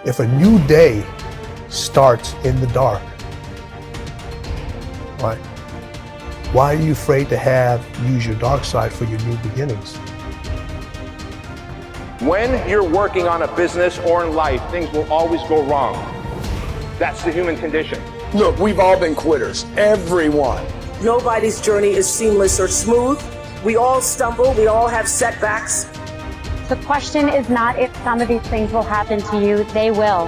If a new day starts in the dark, right? Why are you afraid to use your dark side for your new beginnings? When you're working on a business or in life, things will always go wrong. That's the human condition. Look, we've all been quitters. Everyone. Nobody's journey is seamless or smooth. We all stumble. We all have setbacks. The question is not if some of these things will happen to you. They will.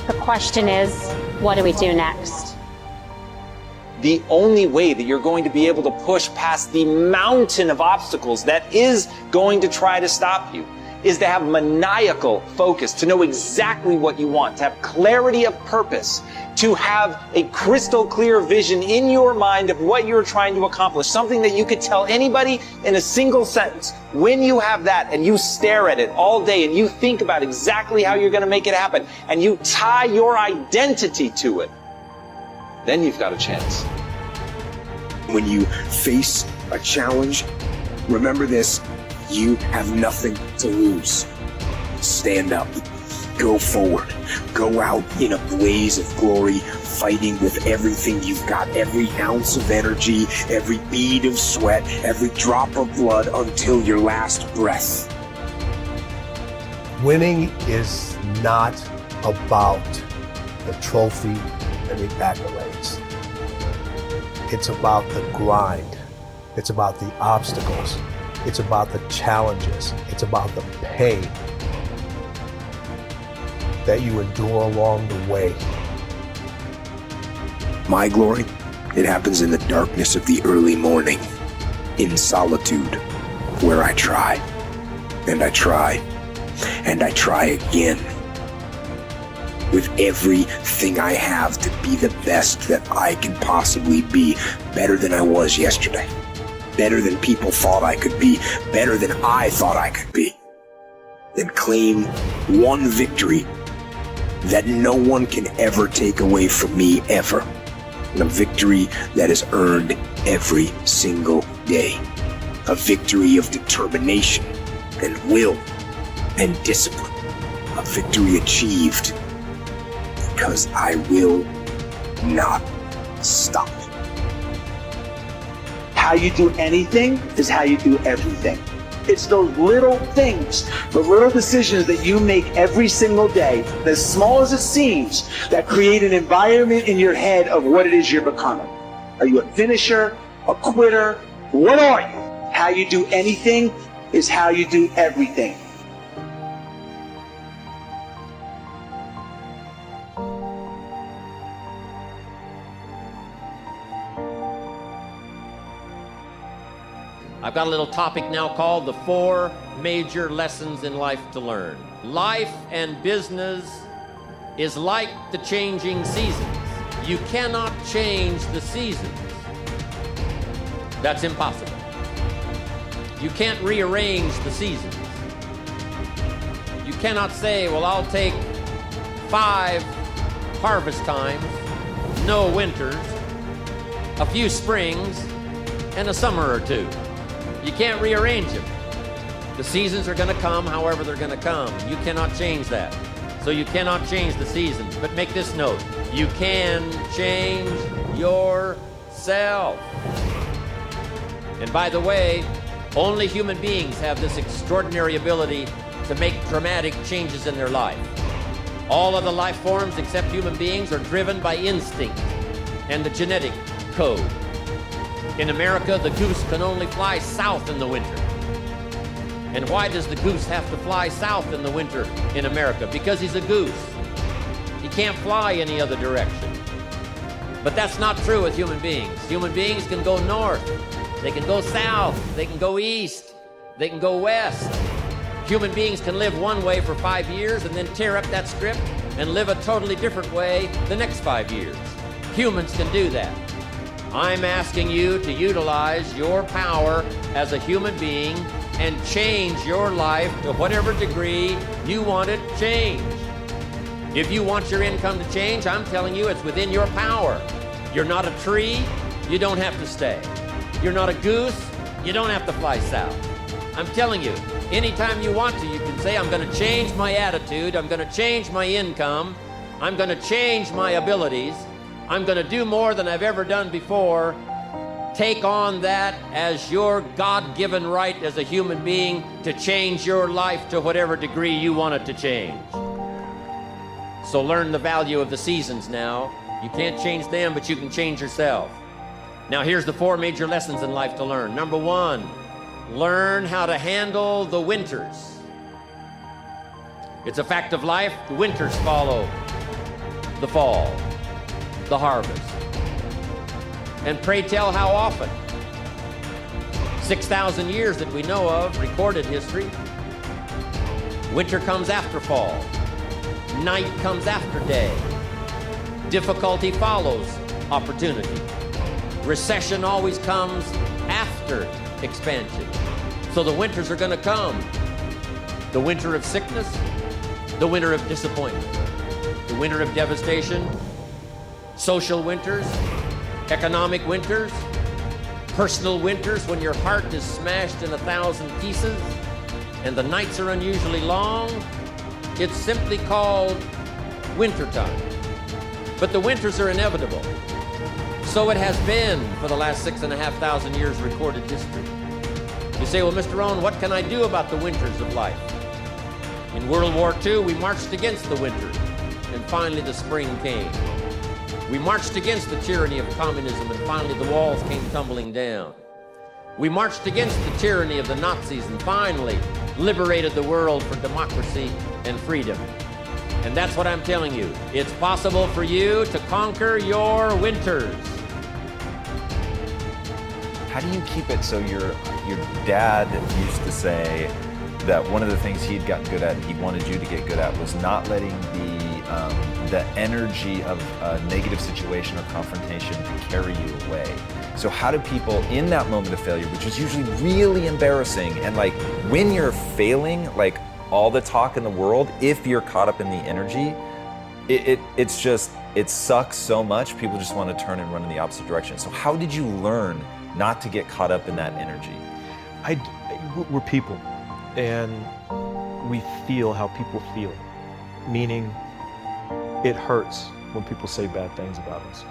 The question is, what do we do next? The only way that you're going to be able to push past the mountain of obstacles that is going to try to stop you is to have maniacal focus, to know exactly what you want, to have clarity of purpose, to have a crystal clear vision in your mind of what you're trying to accomplish, something that you could tell anybody in a single sentence. When you have that and you stare at it all day and you think about exactly how you're going to make it happen and you tie your identity to it, then you've got a chance. When you face a challenge, remember this: you have nothing to lose. Stand up, go forward, go out in a blaze of glory, fighting with everything you've got, every ounce of energy, every bead of sweat, every drop of blood until your last breath. Winning is not about the trophy and the accolades. It's about the grind. It's about the obstacles. It's about the challenges. It's about the pain that you endure along the way. My glory, it happens in the darkness of the early morning, in solitude, where I try, and I try, and I try again, with everything I have to be the best that I can possibly be, better than I was yesterday. Better than people thought I could be, better than I thought I could be. Then claim one victory that no one can ever take away from me, ever. A victory that is earned every single day. A victory of determination and will and discipline. A victory achieved because I will not stop. How you do anything is how you do everything. It's those little things, the little decisions that you make every single day, as small as it seems, that create an environment in your head of what it is you're becoming. Are you a finisher, a quitter? What are you? How you do anything is how you do everything. I've got a little topic now called the 4 major lessons in life to learn. Life and business is like the changing seasons. You cannot change the seasons. That's impossible. You can't rearrange the seasons. You cannot say, well, I'll take 5 harvest times, no winters, a few springs, and a summer or 2. You can't rearrange them. The seasons are going to come however they're going to come. You cannot change that. So you cannot change the seasons. But make this note: you can change yourself. And by the way, only human beings have this extraordinary ability to make dramatic changes in their life. All other life forms except human beings are driven by instinct and the genetic code. In America, the goose can only fly south in the winter. And why does the goose have to fly south in the winter in America? Because he's a goose. He can't fly any other direction. But that's not true with human beings. Human beings can go north, they can go south, they can go east, they can go west. Human beings can live one way for 5 years and then tear up that script and live a totally different way the next 5 years. Humans can do that. I'm asking you to utilize your power as a human being and change your life to whatever degree you want it changed. If you want your income to change, I'm telling you it's within your power. You're not a tree, you don't have to stay. You're not a goose, you don't have to fly south. I'm telling you, anytime you want to, you can say, I'm going to change my attitude, I'm going to change my income, I'm going to change my abilities, I'm going to do more than I've ever done before. Take on that as your God-given right as a human being to change your life to whatever degree you want it to change. So learn the value of the seasons now. You can't change them, but you can change yourself. Now here's the 4 major lessons in life to learn. Number 1, learn how to handle the winters. It's a fact of life, the winters follow the fall, the harvest. And pray tell how often? 6,000 years that we know of, recorded history. Winter comes after fall. Night comes after day. Difficulty follows opportunity. Recession always comes after expansion. So the winters are going to come. The winter of sickness, the winter of disappointment, the winter of devastation, social winters, economic winters, personal winters when your heart is smashed in 1,000 pieces and the nights are unusually long. It's simply called wintertime. But the winters are inevitable. So it has been for the last 6,500 years recorded history. You say, well, Mr. Rohn, what can I do about the winters of life? In World War II, we marched against the winter, and finally the spring came. We marched against the tyranny of communism, and finally the walls came tumbling down. We marched against the tyranny of the Nazis, and finally liberated the world for democracy and freedom. And that's what I'm telling you. It's possible for you to conquer your winters. How do you keep it so your dad used to say that one of the things he'd gotten good at, he wanted you to get good at, was not letting the energy of a negative situation or confrontation to carry you away. So how do people in that moment of failure, which is usually really embarrassing, and like when you're failing, like all the talk in the world, if you're caught up in the energy, it sucks so much, people just want to turn and run in the opposite direction. So how did you learn not to get caught up in that energy? We're people, and we feel how people feel, meaning it hurts when people say bad things about us.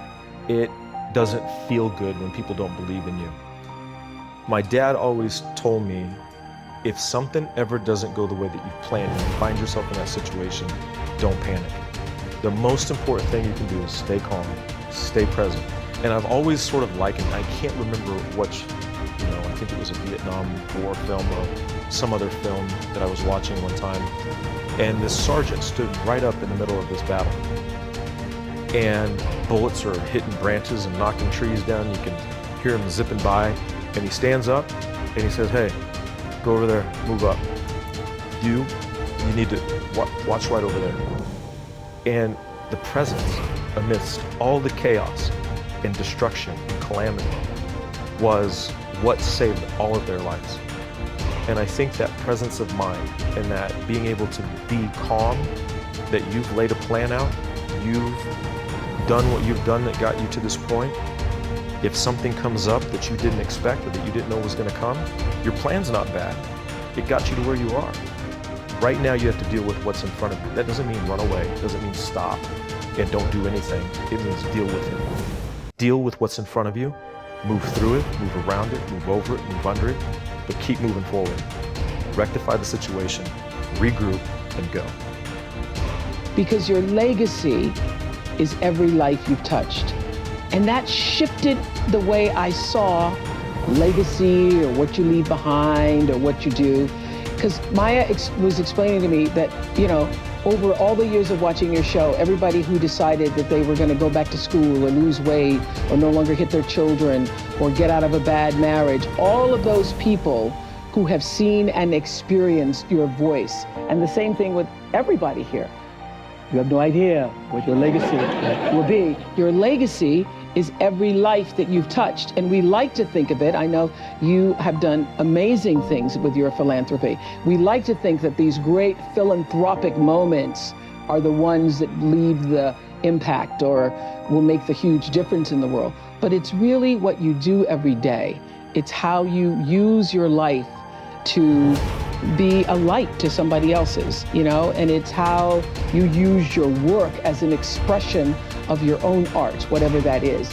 It doesn't feel good when people don't believe in you. My dad always told me, if something ever doesn't go the way that you planned and you find yourself in that situation, don't panic. The most important thing you can do is stay calm, stay present. And I've always sort of likened, I can't remember which, I think it was a Vietnam War film or some other film that I was watching one time. And this sergeant stood right up in the middle of this battle. And bullets are hitting branches and knocking trees down. You can hear him zipping by. And he stands up and he says, hey, go over there, move up. You need to watch right over there. And the presence amidst all the chaos and destruction and calamity was what saved all of their lives. And I think that presence of mind and that being able to be calm, that you've laid a plan out, you've done what you've done that got you to this point. If something comes up that you didn't expect or that you didn't know was going to come, your plan's not bad. It got you to where you are. Right now you have to deal with what's in front of you. That doesn't mean run away. It doesn't mean stop and don't do anything. It means deal with it. Deal with what's in front of you, move through it, move around it, move over it, move under it, but keep moving forward. Rectify the situation, regroup, and go. Because your legacy is every life you've touched. And that shifted the way I saw legacy or what you leave behind or what you do. Because Maya was explaining to me that, over all the years of watching your show, everybody who decided that they were going to go back to school or lose weight or no longer hit their children or get out of a bad marriage, all of those people who have seen and experienced your voice. And the same thing with everybody here. You have no idea what your legacy will be. Your legacy is every life that you've touched. And we like to think of it, I know you have done amazing things with your philanthropy. We like to think that these great philanthropic moments are the ones that leave the impact or will make the huge difference in the world. But it's really what you do every day. It's how you use your life to be a light to somebody else's, you know, and it's how you use your work as an expression of your own art, whatever that is.